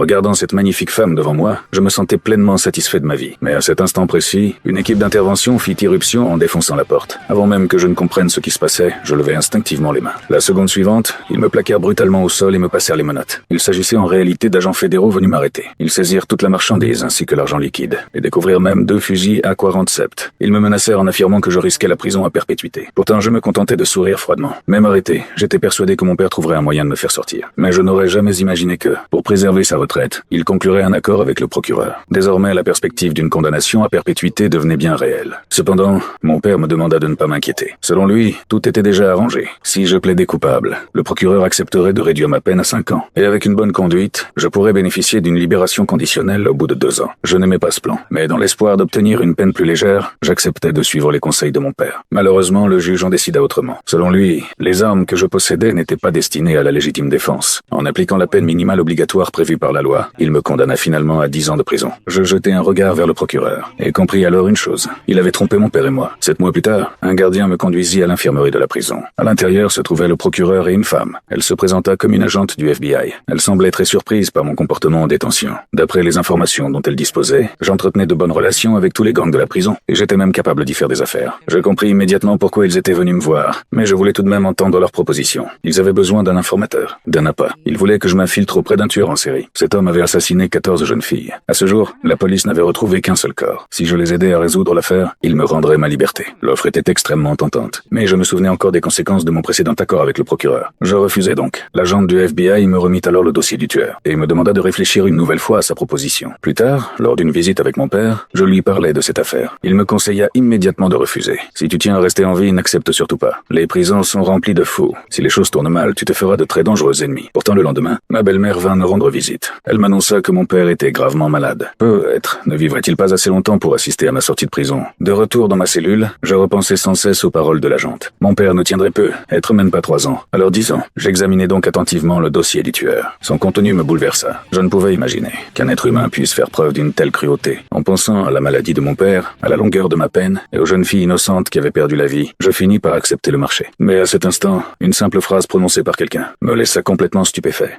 regardant cette magnifique femme devant moi, je me sentais pleinement satisfait de ma vie. Mais à cet instant précis, une équipe d'intervention fit irruption en défonçant la porte. Avant même que je ne comprenne ce qui se passait, je levai instinctivement les mains. La seconde suivante, ils me plaquèrent brutalement au sol et me passèrent les menottes. Il s'agissait en réalité d'agents fédéraux venus m'arrêter. Ils saisirent toute la marchandise ainsi que l'argent liquide, et découvrirent même 2 fusils AK-47. Ils me menacèrent en affirmant que je risquais la prison à perpétuité. Pourtant, je me contentais de sourire froidement. Même arrêté, j'étais persuadé que mon père trouverait un moyen de me faire sortir. Mais je n'aurais jamais imaginé que, pour préserver sa retraite, il conclurait un accord avec le procureur. Désormais, la perspective d'une condamnation à perpétuité devenait bien réelle. Cependant, mon père me demanda de ne pas m'inquiéter. Selon lui, tout était déjà arrangé. Si je plaidais coupable, le procureur accepterait de réduire ma peine à 5 ans. Et avec une bonne conduite, je pourrais bénéficier d'une libération conditionnelle au bout de 2 ans. Je n'aimais pas ce plan, mais dans l'espoir d'obtenir une peine plus légère, j'acceptais de suivre les conseils de mon père. Malheureusement, le juge en décida autrement. Selon lui, les armes que je possédais n'étaient pas destinées à la légitime défense. En appliquant la peine minimale obligatoire prévue par la loi, il me condamna finalement à 10 ans de prison. Je jetai un regard vers le procureur et compris alors une chose. Il avait trompé mon père et moi. 7 mois plus tard, un gardien me conduisit à l'infirmerie de la prison. À l'intérieur se trouvaient le procureur et une femme. Elle se présenta comme une agente du FBI. Elle semblait très surprise par mon comportement en détention. D'après les informations dont elle disposait, j'entretenais de bonnes relations avec tous les gangs de la prison et j'étais même capable d'y faire des affaires. Je compris immédiatement pourquoi ils étaient venus me voir, mais je voulais tout de même entendre leurs propositions. Ils avaient besoin d'un informateur, d'un appât. Ils voulaient que je m'infiltre auprès d'un tueur en série. Cet homme avait assassiné 14 jeunes filles. À ce jour, la police n'avait retrouvé qu'un seul corps. Si je les aidais à résoudre l'affaire, ils me rendraient ma liberté. L'offre était extrêmement tentante, mais je me souvenais encore des conséquences de mon précédent accord avec le procureur. Je refusai donc. L'agente du FBI me remit alors le dossier du tueur et me demanda de réfléchir une nouvelle fois à sa proposition. Plus tard, lors d'une visite avec mon père, je lui parlais de cette affaire. Il me conseilla immédiatement de refuser. Si tu tiens à rester en vie, n'accepte surtout pas. Les prisons sont remplies de fous. Si les choses tournent mal, tu te feras de très dangereux ennemis. Pourtant, le lendemain, ma belle-mère vint me rendre visite. Elle m'annonça que mon père était gravement malade. Peut-être ne vivrait-il pas assez longtemps pour assister à ma sortie de prison. De retour dans ma cellule, je repensais sans cesse aux paroles de l'agente. Mon père ne tiendrait peu, être même pas 3 ans. Alors 10 ans. J'examinais donc attentivement le dossier du tueur. Son contenu me bouleversa. Je ne pouvais imaginer qu'un être humain puisse faire preuve d'une telle cruauté. En pensant à la maladie de mon père, à la longueur de ma peine et aux jeunes filles innocentes qui avaient perdu la vie, je finis par accepter le marché. Mais à cet instant, une simple phrase prononcée par quelqu'un me laissa complètement stupéfait.